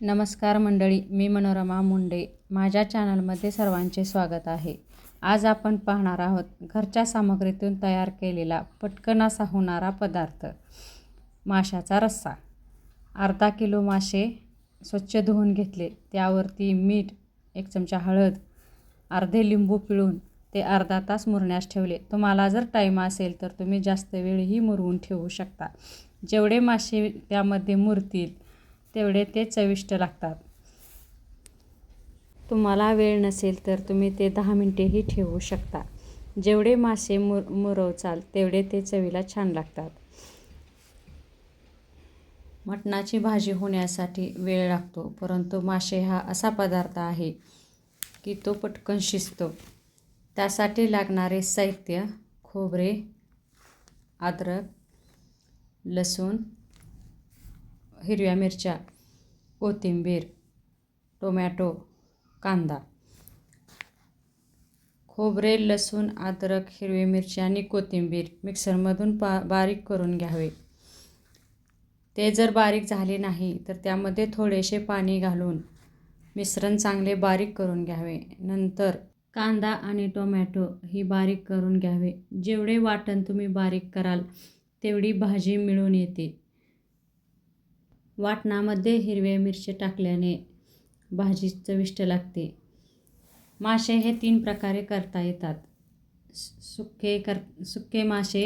नमस्कार मंडळी, मी मनोरमा मुंडे. माझ्या चॅनलमध्ये सर्वांचे स्वागत आहे. आज आपण पाहणार आहोत घरच्या सामग्रीतून तयार केलेला पटकन असा होणारा पदार्थ, माशाचा रस्सा. अर्धा किलो मासे स्वच्छ धुवून घेतले. त्यावरती मीठ, 1 चमचा हळद, अर्धे लिंबू पिळून ते अर्धा तास मुरण्यास ठेवले. तुम्हाला जर टाईम असेल तर तुम्ही जास्त वेळही मुरवून ठेवू शकता. जेवढे मासे त्यामध्ये मुरतील तेवढे ते चविष्ट लागतात. तुम्हाला वेळ नसेल तर तुम्ही ते 10 मिनिटेही ठेवू शकता. जेवढे मासे मुरवचाल तेवढे ते चवीला छान लागतात. मटणाची भाजी होण्यासाठी वेळ लागतो, परंतु मासे हा असा पदार्थ आहे की तो पटकन शिजतो. त्यासाठी लागणारे साहित्य: खोबरे, अद्रक, लसूण, हिरव्या मिरच्या, कोथिंबीर, टोमॅटो, कांदा. खोबरे, लसूण, अद्रक, हिरवी मिरची आणि कोथिंबीर मिक्सरमधून बारीक करून घ्यावे. ते जर बारीक झाले नाही तर त्यामध्ये थोडेसे पाणी घालून मिश्रण चांगले बारीक करून घ्यावे. नंतर कांदा आणि टोमॅटो ही बारीक करून घ्यावे. जेवढे वाटण तुम्ही बारीक कराल तेवढी भाजी मिळून येते. वाटणामध्ये हिरव्या मिरची टाकल्याने भाजी चविष्ट लागते. मासे हे 3 प्रकारे करता येतात: सुके मासे,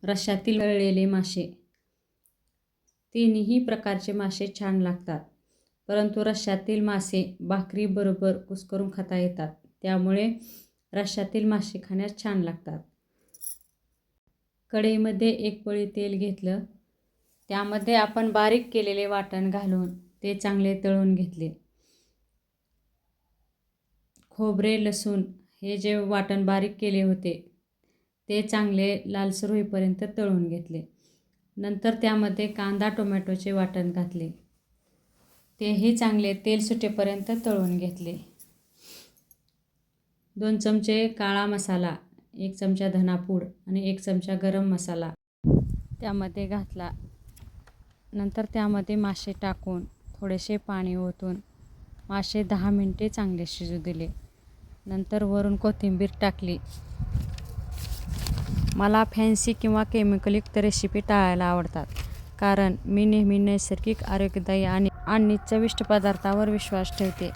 रश्श्यातील तळलेले मासे. तिन्ही प्रकारचे मासे छान लागतात, परंतु रश्श्यातील मासे भाकरीबरोबर कुस्करून खाता येतात. त्यामुळे रश्श्यातील मासे खाण्यास छान लागतात. कढईमध्ये 1 पळी तेल घेतलं. त्यामध्ये आपण बारीक केलेले वाटण घालून ते चांगले तळून घेतले. खोबरे, लसूण हे जे वाटण बारीक केले होते ते चांगले लालसर होईपर्यंत तळून घेतले. नंतर त्यामध्ये कांदा, टोमॅटोचे वाटण घातले. तेही चांगले तेल सुटेपर्यंत तळून घेतले. 2 चमचे काळा मसाला, 1 चमचा धनापूड आणि 1 चमचा गरम मसाला त्यामध्ये घातला. नंतर त्यामध्ये मासे टाकून थोडेसे पाणी ओतून मासे 10 मिनिटे चांगले शिजू दिले. नंतर वरून कोथिंबीर टाकली. मला फॅन्सी किंवा केमिकलयुक्त रेसिपी टाळायला आवडतात, कारण मी नेहमी नैसर्गिक, आरोग्यदायी आणि चविष्ट पदार्थावर विश्वास ठेवते.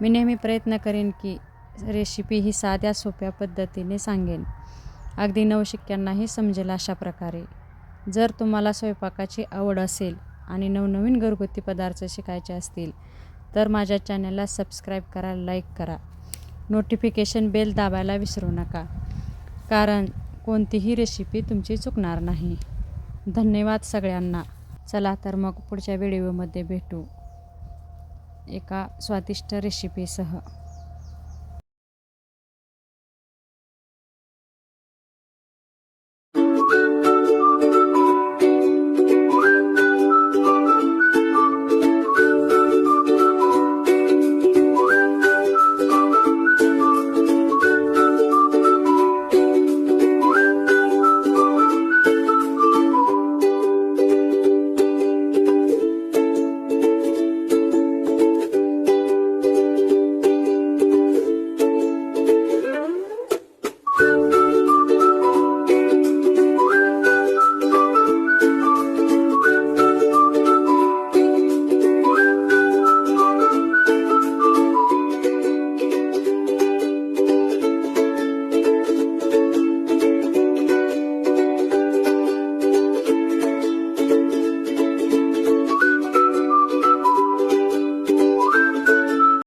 मी नेहमी प्रयत्न करेन की रेसिपी ही साध्या सोप्या पद्धतीने सांगेन, अगदी नवशिक्यांनाही समजेल अशा प्रकारे. जर तुम्हाला स्वयंपाकाची आवड असेल आणि नवनवीन घरगुती पदार्थ शिकायचे असतील तर माझ्या चॅनलला सबस्क्राईब करा, लाईक करा, नोटिफिकेशन बेल दाबायला विसरू नका, कारण कोणतीही रेसिपी तुमची चुकणार नाही. धन्यवाद सगळ्यांना. चला तर मग पुढच्या व्हिडिओमध्ये भेटू एका स्वादिष्ट रेसिपीसह.